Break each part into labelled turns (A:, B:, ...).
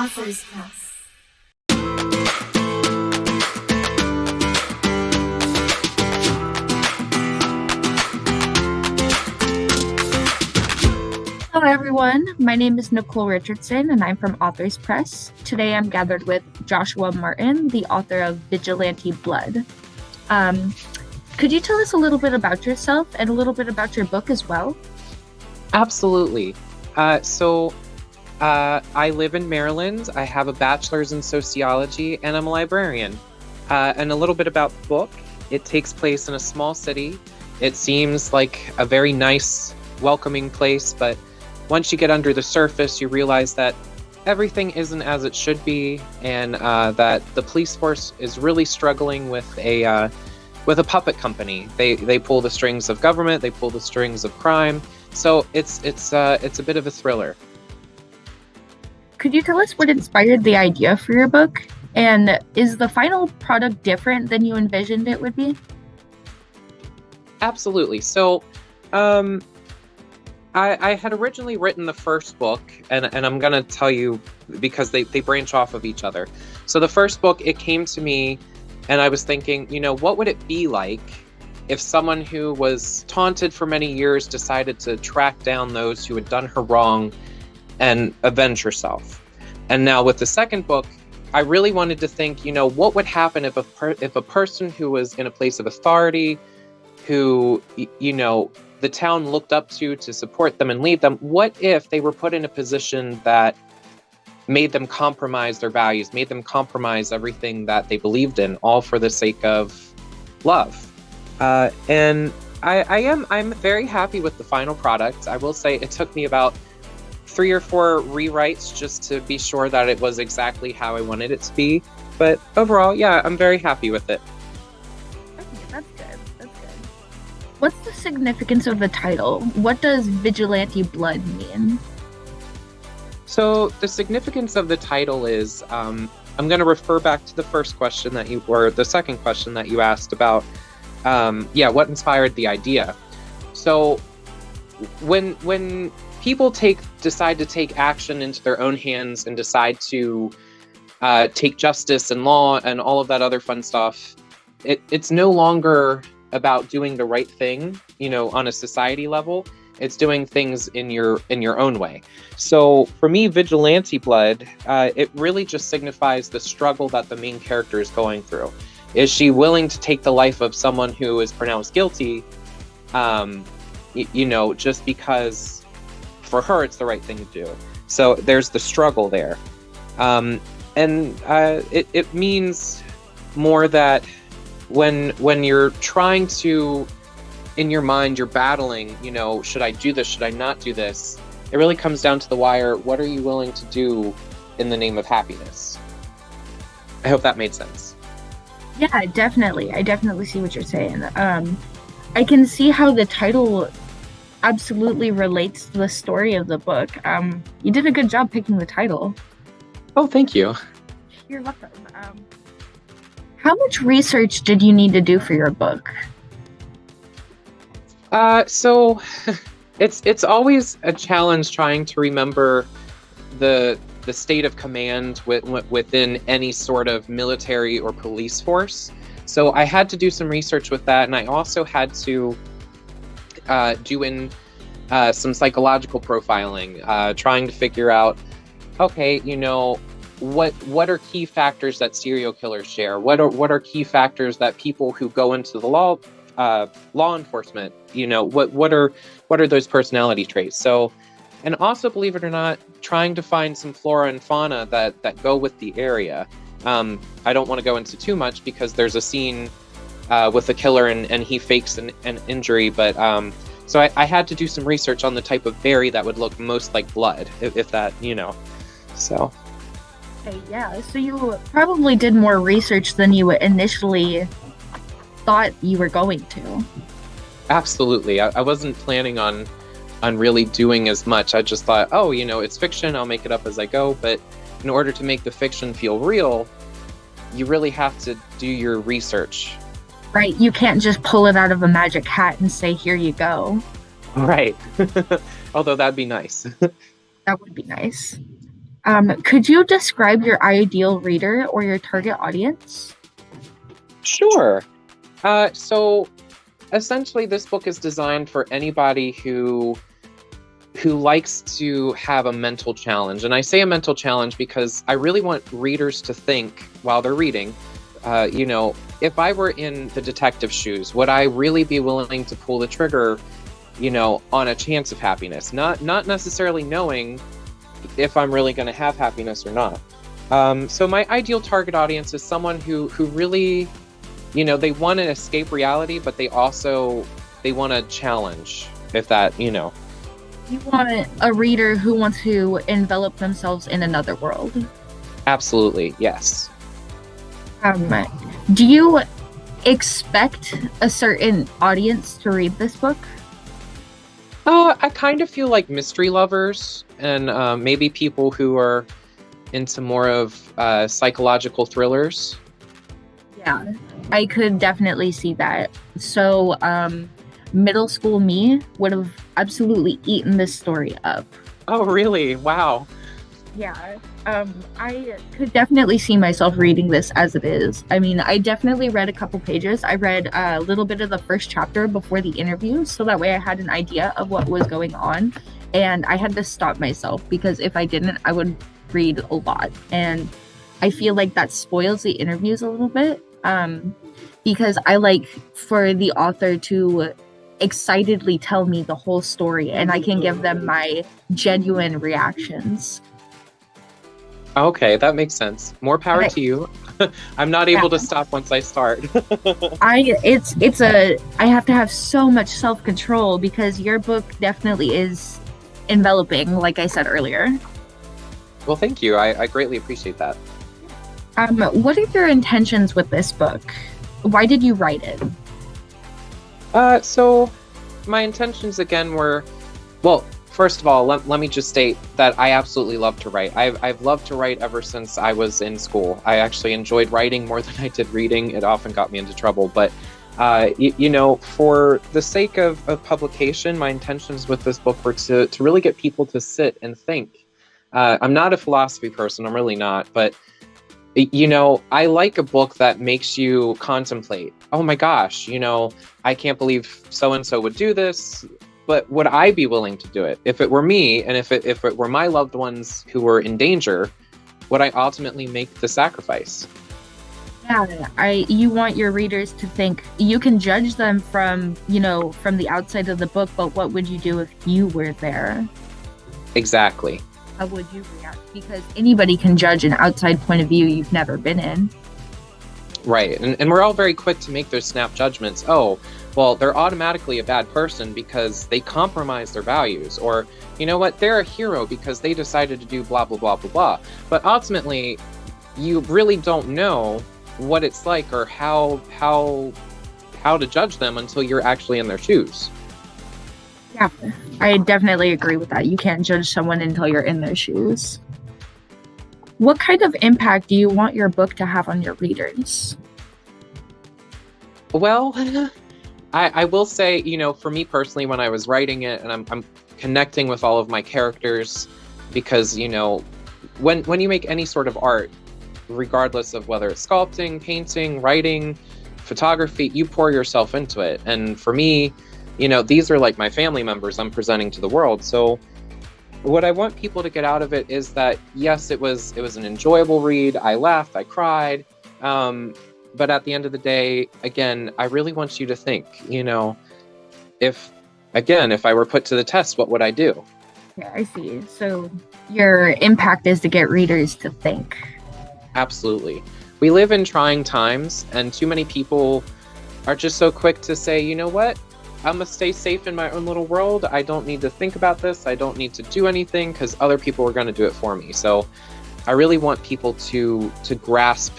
A: Authors Press.
B: Hello everyone, my name is Nicole Richardson and I'm from Authors Press. Today I'm gathered with Joshua Martin, the author of Vigilante Blood. Could you tell us a little bit about yourself and a little bit about your book as well?
C: Absolutely. I live in Maryland. I have a bachelor's in sociology and I'm a librarian. And a little bit about the book. It takes place in a small city. It seems like a very nice, welcoming place, but once you get under the surface, you realize that everything isn't as it should be, and that the police force is really struggling with a puppet company. They pull the strings of government, they pull the strings of crime. So it's a bit of a thriller.
B: Could you tell us what inspired the idea for your book? And is the final product different than you envisioned it would be?
C: Absolutely. So, I had originally written the first book, and I'm going to tell you because they branch off of each other. So the first book, it came to me, and I was thinking, what would it be like if someone who was taunted for many years decided to track down those who had done her wrong and avenge herself? And now with the second book, I really wanted to think, what would happen if a person who was in a place of authority, who, the town looked up to support them and lead them, what if they were put in a position that made them compromise their values, made them compromise everything that they believed in, all for the sake of love? And I'm very happy with the final product. I will say it took me about 3 or 4 rewrites just to be sure that it was exactly how I wanted it to be. But overall, yeah, I'm very happy with it.
B: Okay, that's good. What's the significance of the title? What does Vigilante Blood mean?
C: So the significance of the title is, I'm going to refer back to the first question the second question that you asked about, what inspired the idea. So when people decide to take action into their own hands and decide to take justice and law and all of that other fun stuff, it's no longer about doing the right thing, on a society level. It's doing things in your own way. So for me, Vigilante Blood, it really just signifies the struggle that the main character is going through. Is she willing to take the life of someone who is pronounced guilty, just because for her it's the right thing to do? So there's the struggle there. It means more that when you're trying to, in your mind, you're battling, should I do this? Should I not do this? It really comes down to the wire. What are you willing to do in the name of happiness? I hope that made sense.
B: Yeah, definitely. I definitely see what you're saying. I can see how the title absolutely relates to the story of the book. You did a good job picking the title.
C: Oh, thank you.
B: You're welcome. How much research did you need to do for your book?
C: So it's always a challenge trying to remember the state of command within any sort of military or police force. So I had to do some research with that, and I also had to do some psychological profiling, trying to figure out, okay, what are key factors that serial killers share? What are key factors that people who go into the law enforcement, what are those personality traits? So, and also, believe it or not, trying to find some flora and fauna that go with the area. I don't want to go into too much because there's a scene with the killer and he fakes an injury, but so I had to do some research on the type of berry that would look most like blood, if that, so.
B: Okay, yeah, so you probably did more research than you initially thought you were going to.
C: Absolutely. I wasn't planning on really doing as much. I just thought, it's fiction, I'll make it up as I go. But in order to make the fiction feel real, you really have to do your research.
B: Right, you can't just pull it out of a magic hat and say, here you go.
C: Right. Although that'd be nice.
B: That would be nice. Could you describe your ideal reader or your target audience?
C: Sure. So essentially, this book is designed for anybody who likes to have a mental challenge. And I say a mental challenge because I really want readers to think while they're reading, if I were in the detective shoes, would I really be willing to pull the trigger, on a chance of happiness? Not necessarily knowing if I'm really going to have happiness or not. So my ideal target audience is someone who really, they want to escape reality, but they want a challenge, if that.
B: You want a reader who wants to envelop themselves in another world.
C: Absolutely, yes.
B: Do you expect a certain audience to read this book?
C: I kind of feel like mystery lovers and maybe people who are into more of psychological thrillers.
B: Yeah, I could definitely see that. So, middle school me would have absolutely eaten this story up.
C: Oh, really? Wow.
B: Yeah, I could definitely see myself reading this as it is. I mean, I definitely read a couple pages. I read a little bit of the first chapter before the interview, so that way I had an idea of what was going on. And I had to stop myself because if I didn't, I would read a lot. And I feel like that spoils the interviews a little bit because I like for the author to excitedly tell me the whole story and I can give them my genuine reactions.
C: Okay, that makes sense. More power to you. I'm not able to stop once I start.
B: I have to have so much self-control because your book definitely is enveloping, like I said earlier.
C: Well, thank you. I greatly appreciate that.
B: What are your intentions with this book? Why did you write it?
C: So my intentions again were, well, first of all, let me just state that I absolutely love to write. I've loved to write ever since I was in school. I actually enjoyed writing more than I did reading. It often got me into trouble. But, for the sake of publication, my intentions with this book were to really get people to sit and think. I'm not a philosophy person. I'm really not. But, I like a book that makes you contemplate. Oh, my gosh, I can't believe so-and-so would do this. But would I be willing to do it? If it were me, and if it were my loved ones who were in danger, would I ultimately make the sacrifice?
B: Yeah, you want your readers to think. You can judge them from the outside of the book, but what would you do if you were there?
C: Exactly.
B: How would you react? Because anybody can judge an outside point of view you've never been in.
C: Right, and we're all very quick to make those snap judgments. Oh, well, they're automatically a bad person because they compromise their values. Or, you know what, they're a hero because they decided to do blah, blah, blah, blah, blah. But ultimately, you really don't know what it's like or how to judge them until you're actually in their shoes.
B: Yeah, I definitely agree with that. You can't judge someone until you're in their shoes. What kind of impact do you want your book to have on your readers?
C: Well, I will say, for me personally, when I was writing it and I'm connecting with all of my characters, because, when you make any sort of art, regardless of whether it's sculpting, painting, writing, photography, you pour yourself into it. And for me, these are like my family members I'm presenting to the world. So what I want people to get out of it is that, yes, it was an enjoyable read. I laughed, I cried. But at the end of the day, again, I really want you to think, if I were put to the test, what would I do?
B: Yeah, I see. So your impact is to get readers to think.
C: Absolutely. We live in trying times, and too many people are just so quick to say, you know what? I'm going to stay safe in my own little world. I don't need to think about this. I don't need to do anything because other people are going to do it for me. So I really want people to grasp,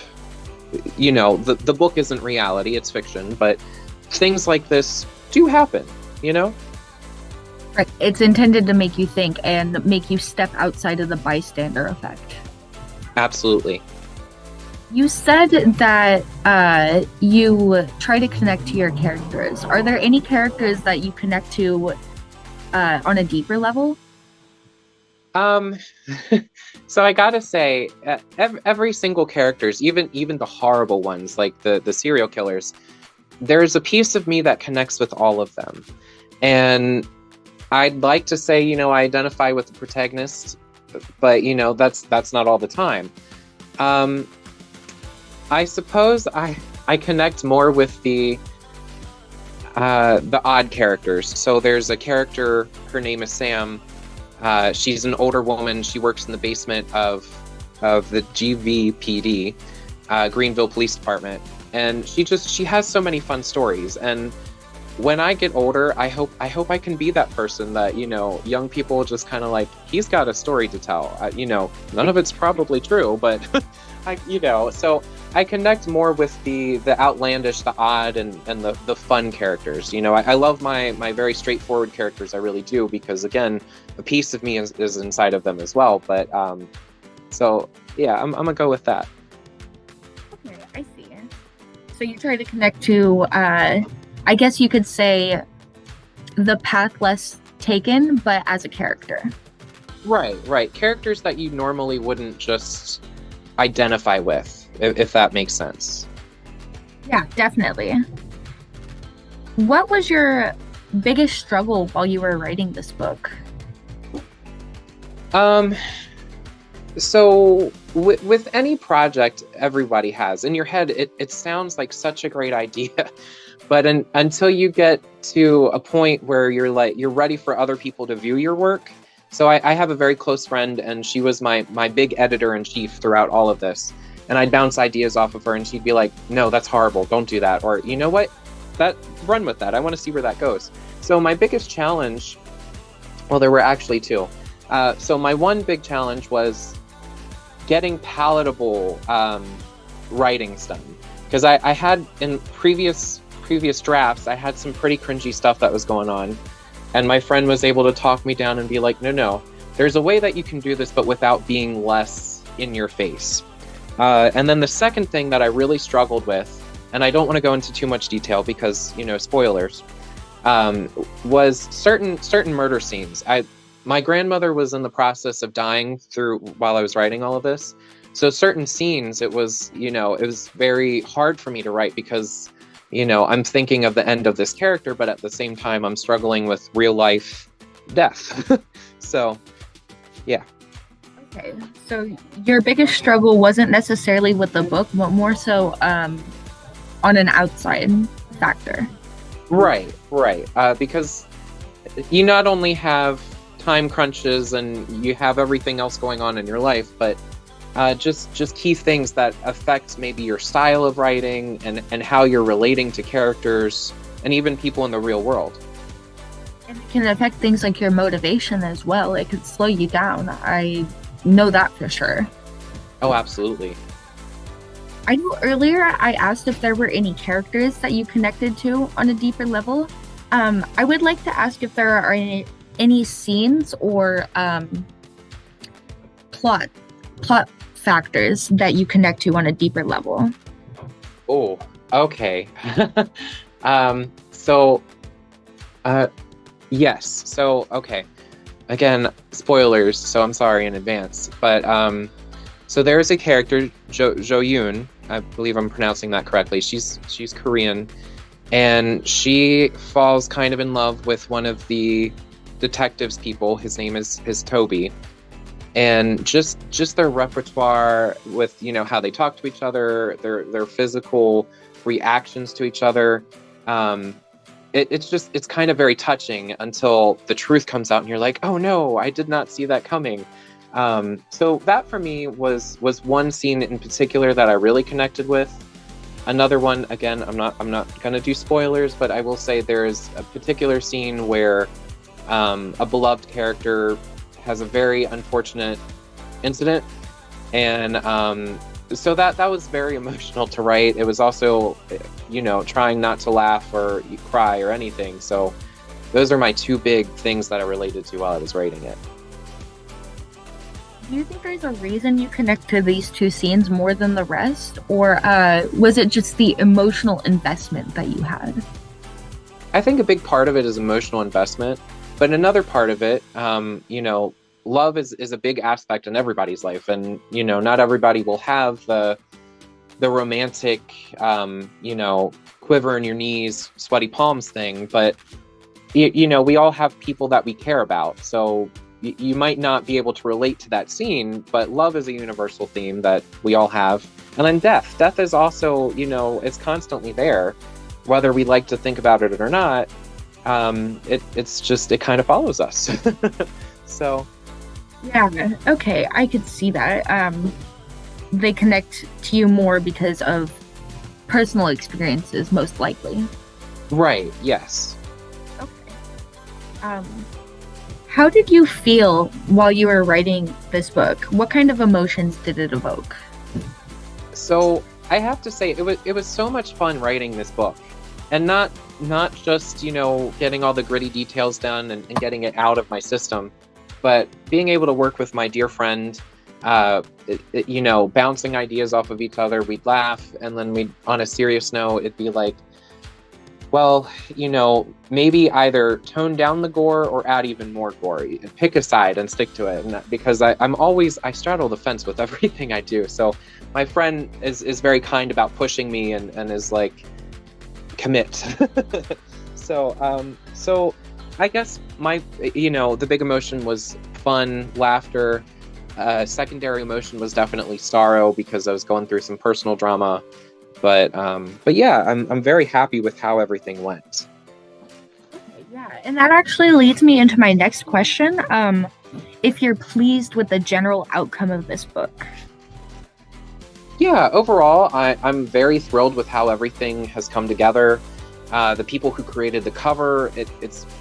C: the book isn't reality, it's fiction, but things like this do happen,
B: Right. It's intended to make you think and make you step outside of the bystander effect.
C: Absolutely.
B: You said that you try to connect to your characters. Are there any characters that you connect to on a deeper level?
C: Um, so I gotta say, every single characters, even the horrible ones, like the serial killers, there's a piece of me that connects with all of them. And I'd like to say, I identify with the protagonist, but that's not all the time. Um, I suppose I connect more with the odd characters. So there's a character, her name is Sam. She's an older woman. She works in the basement of the GVPD, Greenville Police Department, and she has so many fun stories. And when I get older, I hope I can be that person that young people just kind of like, he's got a story to tell. None of it's probably true, but so I connect more with the outlandish, the odd, and the fun characters. I love my very straightforward characters. I really do, because again, a piece of me is inside of them as well. But so yeah, I'm gonna go with that.
B: Okay, I see. So you try to connect to, I guess you could say, the path less taken, but as a character.
C: Right. Characters that you normally wouldn't just identify with, if that makes sense.
B: Yeah, definitely. What was your biggest struggle while you were writing this book?
C: So with any project everybody has in your head, it sounds like such a great idea, but until you get to a point where you're ready for other people to view your work. So I have a very close friend, and she was my big editor-in-chief throughout all of this. And I'd bounce ideas off of her, and she'd be like, no, that's horrible, don't do that. Or, you know what, run with that, I want to see where that goes. So my biggest challenge, well, there were actually two. So my one big challenge was getting palatable writings done. Because I had, in previous drafts, I had some pretty cringy stuff that was going on. And my friend was able to talk me down and be like, no, there's a way that you can do this, but without being less in your face. And then the second thing that I really struggled with, and I don't want to go into too much detail because, spoilers, was certain murder scenes. My grandmother was in the process of dying while I was writing all of this. So certain scenes, it was very hard for me to write because I'm thinking of the end of this character, but at the same time, I'm struggling with real life death. So, yeah.
B: Okay, so your biggest struggle wasn't necessarily with the book, but more so on an outside factor.
C: Right. Because you not only have time crunches and you have everything else going on in your life, but just key things that affect maybe your style of writing and how you're relating to characters and even people in the real world.
B: And it can affect things like your motivation as well. It could slow you down. I know that for sure.
C: Oh, absolutely.
B: I know earlier I asked if there were any characters that you connected to on a deeper level. I would like to ask if there are any scenes or plot factors that you connect to on a deeper level.
C: Oh, okay. Yes. So, okay. Again, spoilers, so I'm sorry in advance. But so there is a character, Jo Yoon. I believe I'm pronouncing that correctly. She's Korean, and she falls kind of in love with one of the detectives people. His name is Toby. And just their repertoire with how they talk to each other, their physical reactions to each other, it's kind of very touching until the truth comes out and you're like, oh no, I did not see that coming. So that for me was one scene in particular that I really connected with. Another one, again, I'm not gonna do spoilers, but I will say there is a particular scene where a beloved character has a very unfortunate incident, and so that was very emotional to write. It was also trying not to laugh or cry or anything. So those are my two big things that I related to while I was writing it.
B: Do you think there's a reason you connect to these two scenes more than the rest, or was it just the emotional investment that you had?
C: I think a big part of it is emotional investment, but another part of it, love is a big aspect in everybody's life, and not everybody will have the romantic quiver in your knees, sweaty palms thing, but we all have people that we care about. So you might not be able to relate to that scene, but love is a universal theme that we all have. And then death is also, it's constantly there, whether we like to think about it or not. It kind of follows us. So
B: Yeah, okay, I could see that. They connect to you more because of personal experiences, most likely.
C: right, yes.
B: Okay. How did you feel while you were writing this book? What kind of emotions did it evoke?
C: So I have to say it was so much fun writing this book, and not just getting all the gritty details done and getting it out of my system, but being able to work with my dear friend, bouncing ideas off of each other. We'd laugh, and then we'd, on a serious note, it'd be like, well, maybe either tone down the gore or add even more gore. Pick a side and stick to it. And because I straddle the fence with everything I do. So my friend is very kind about pushing me and is like, commit. So I guess the big emotion was fun, laughter. Secondary emotion was definitely sorrow because I was going through some personal drama. But yeah, I'm very happy with how everything went.
B: Okay, yeah, and that actually leads me into my next question. If you're pleased with the general outcome of this book.
C: Yeah, overall, I'm very thrilled with how everything has come together. The people who created the cover,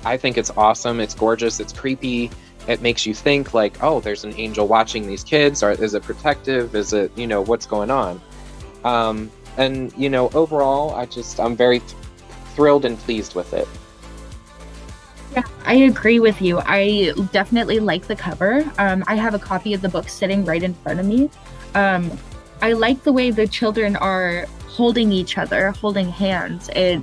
C: I think it's awesome. It's gorgeous. It's creepy. It makes you think like, oh, there's an angel watching these kids. Or is it protective? Is it, what's going on? And overall, I'm very thrilled and pleased with it.
B: Yeah, I agree with you. I definitely like the cover. I have a copy of the book sitting right in front of me. I like the way the children are holding each other, holding hands. It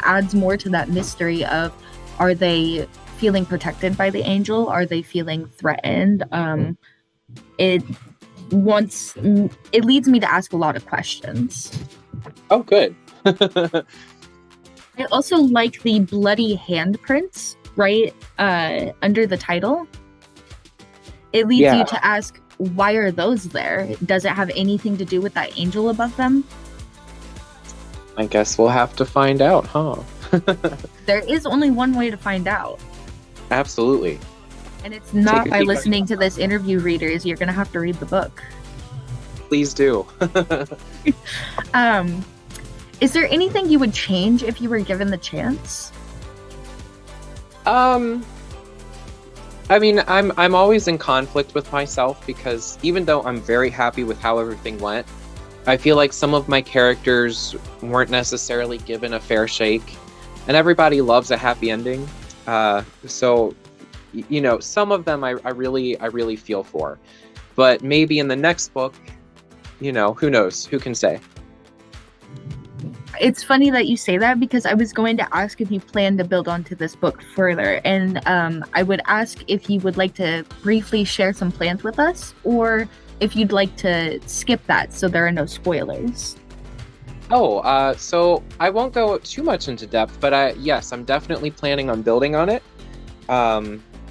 B: adds more to that mystery of, are they feeling protected by the angel? Are they feeling threatened? It leads me to ask a lot of questions.
C: Oh, good.
B: I also like the bloody handprints right under the title. It leads you to ask, why are those there? Does it have anything to do with that angel above them?
C: I guess we'll have to find out, huh?
B: There is only one way to find out.
C: Absolutely.
B: And it's not by listening to this interview, readers. You're going to have to read the book.
C: Please do.
B: Is there anything you would change if you were given the chance?
C: I mean, I'm always in conflict with myself because even though I'm very happy with how everything went, I feel like some of my characters weren't necessarily given a fair shake, and everybody loves a happy ending. So, some of them I really feel for, but maybe in the next book, who knows? Who can say?
B: It's funny that you say that because I was going to ask if you plan to build onto this book further, and I would ask if you would like to briefly share some plans with us, or if you'd like to skip that so there are no spoilers.
C: Oh, so I won't go too much into depth, but yes, I'm definitely planning on building on it,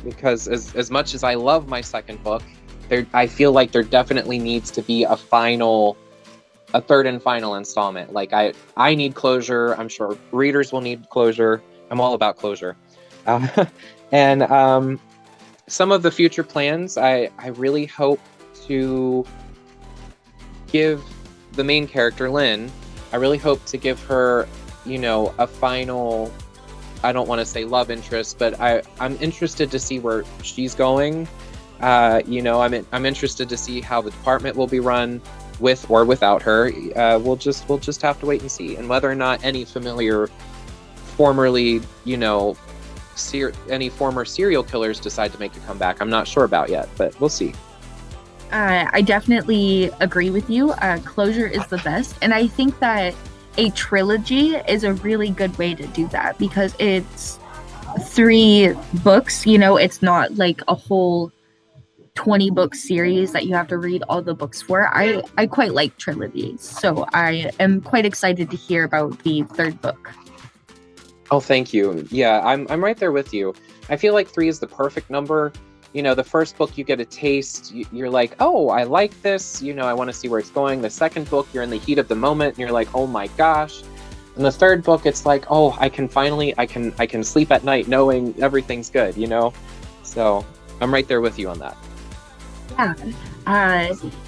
C: because as much as I love my second book, I feel like there definitely needs to be a third and final installment. Like I need closure. I'm sure readers will need closure. I'm all about closure. And some of the future plans, I really hope to give the main character, Lynn, I really hope to give her, a final, I don't want to say love interest, but I'm interested to see where she's going. I'm interested to see how the department will be run, with or without her. We'll just have to wait and see, and whether or not any formerly, any former serial killers decide to make a comeback, I'm not sure about yet, but we'll see.
B: I definitely agree with you. Closure is the best, and I think that a trilogy is a really good way to do that because it's 3 books. It's not like a whole 20 book series that you have to read all the books for. I quite like trilogies, so I am quite excited to hear about the third book.
C: Oh, thank you. Yeah, I'm right there with you. I feel like 3 is the perfect number. You know, the first book you get a taste, you're like, oh, I like this, you know, I want to see where it's going. The second book, you're in the heat of the moment and you're like, oh my gosh. And the third book, it's like, oh, I can sleep at night knowing everything's good, you know? So I'm right there with you on that.
B: Yeah.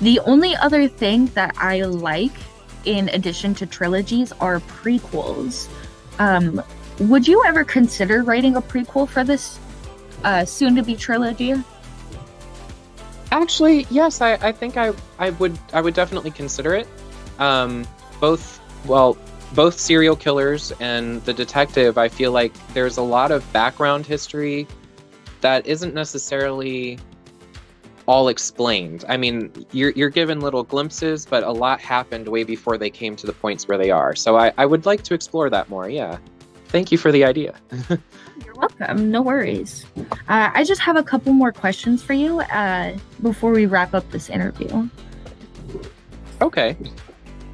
B: The only other thing that I like in addition to trilogies are prequels. Would you ever consider writing a prequel for this soon-to-be trilogy?
C: Actually, yes, I think I would definitely consider it. Both serial killers and the detective, I feel like there's a lot of background history that isn't necessarily all explained. I mean, you're given little glimpses, but a lot happened way before they came to the points where they are. So I would like to explore that more, yeah. Thank you for the idea.
B: You're welcome. No worries. I just have a couple more questions for you before we wrap up this interview.
C: Okay.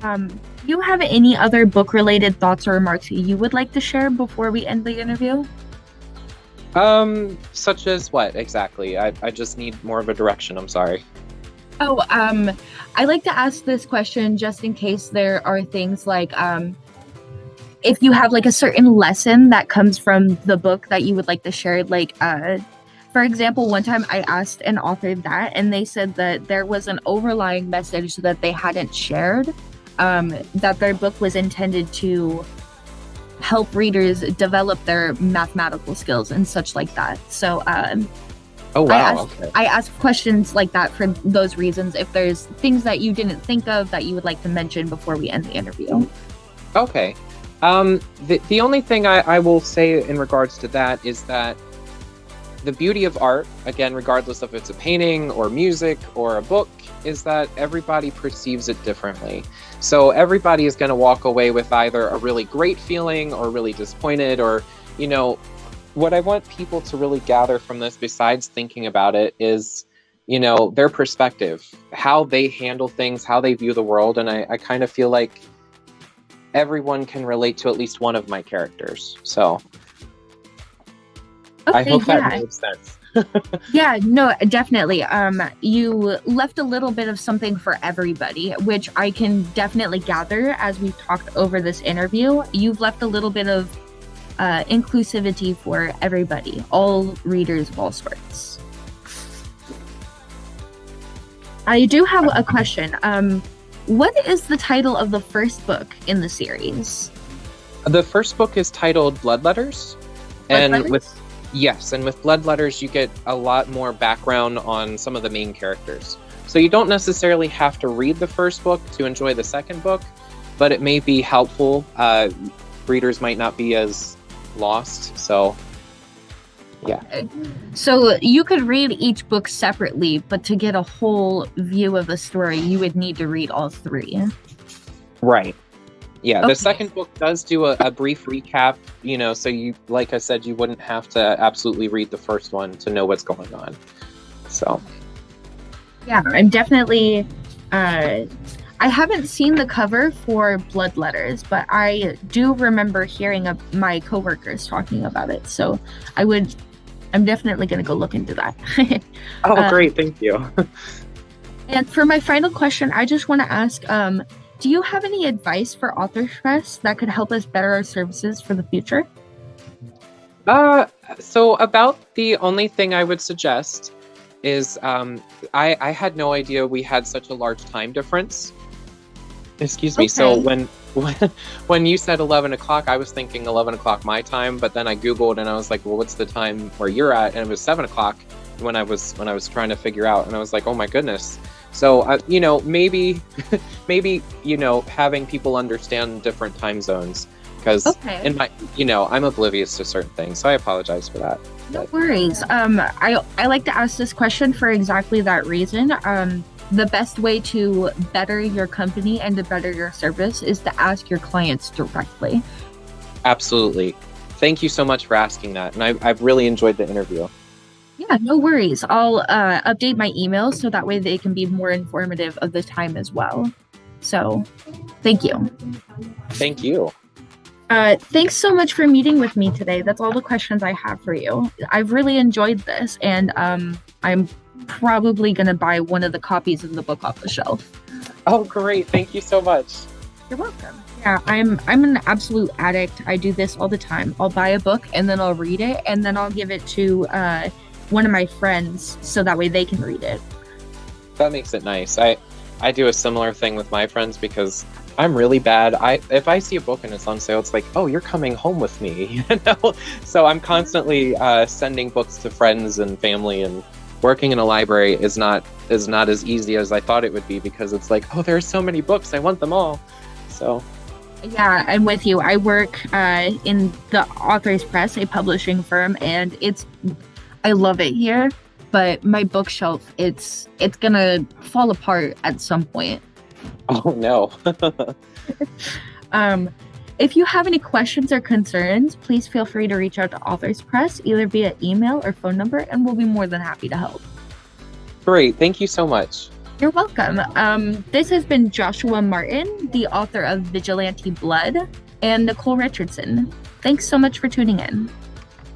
B: Do you have any other book-related thoughts or remarks you would like to share before we end the interview?
C: Such as what exactly? I just need more of a direction. I'm sorry.
B: Oh, I like to ask this question just in case there are things like, if you have like a certain lesson that comes from the book that you would like to share, like, for example, one time I asked an author that, and they said that there was an overlying message that they hadn't shared, that their book was intended to help readers develop their mathematical skills and such like that. So,
C: oh wow,
B: I ask questions like that for those reasons. If there's things that you didn't think of that you would like to mention before we end the interview.
C: Okay. The only thing I will say in regards to that is that the beauty of art, again, regardless if it's a painting or music or a book, is that everybody perceives it differently. So everybody is going to walk away with either a really great feeling or really disappointed, or, you know, what I want people to really gather from this, besides thinking about it, is, you know, their perspective, how they handle things, how they view the world. And I kind of feel like everyone can relate to at least one of my characters. So
B: okay,
C: I hope that makes sense.
B: Yeah, no, definitely. You left a little bit of something for everybody, which I can definitely gather as we've talked over this interview. You've left a little bit of inclusivity for everybody, all readers of all sorts. I do have a question. What is the title of the first book in the series?
C: The first book is titled Blood Letters. With Blood Letters, you get a lot more background on some of the main characters. So you don't necessarily have to read the first book to enjoy the second book, but it may be helpful. Readers might not be as lost, so yeah.
B: So you could read each book separately, but to get a whole view of the story, you would need to read all 3.
C: Right. Yeah,
B: Okay.
C: The second book does do a brief recap, you know, so you, like I said, you wouldn't have to absolutely read the first one to know what's going on. So
B: yeah, I'm definitely I haven't seen the cover for Blood Letters, but I do remember hearing my coworkers talking about it. So I'm definitely going to go look into that.
C: Great, thank you.
B: And for my final question, I just want to ask, do you have any advice for Authors Press that could help us better our services for the future?
C: So about the only thing I would suggest is I had no idea we had such a large time difference. Excuse me. Okay. So when you said 11 o'clock, I was thinking 11 o'clock my time, but then I Googled and I was like, well, what's the time where you're at? And it was 7 o'clock when I was trying to figure out, and I was like, oh my goodness. So, you know, maybe, you know, having people understand different time zones, because in my, you know, I'm oblivious to certain things. So I apologize for that.
B: No worries. I like to ask this question for exactly that reason. The best way to better your company and to better your service is to ask your clients directly.
C: Absolutely. Thank you so much for asking that. And I've really enjoyed the interview.
B: Yeah, no worries. I'll update my email so that way they can be more informative of the time as well. So, thank you.
C: Thank you.
B: Thanks so much for meeting with me today. That's all the questions I have for you. I've really enjoyed this, and I'm probably gonna buy one of the copies of the book off the shelf.
C: Oh, great. Thank you so much.
B: You're welcome. Yeah, I'm an absolute addict. I do this all the time. I'll buy a book and then I'll read it, and then I'll give it to one of my friends so that way they can read it.
C: That makes it nice. I do a similar thing with my friends because I'm really bad. If I see a book and it's on sale, it's like, oh, you're coming home with me, you know? So I'm constantly sending books to friends and family, and working in a library is not as easy as I thought it would be, because it's like, oh, there are so many books, I want them all. So
B: Yeah, I'm with you. I work in the Authors Press, a publishing firm, and I love it here, but my bookshelf, it's gonna fall apart at some point.
C: oh no.
B: If you have any questions or concerns, please feel free to reach out to Authors Press, either via email or phone number, and we'll be more than happy to help.
C: Great, thank you so much.
B: You're welcome. This has been Joshua Martin, the author of Vigilante Blood, and Nicole Richardson. Thanks so much for tuning in.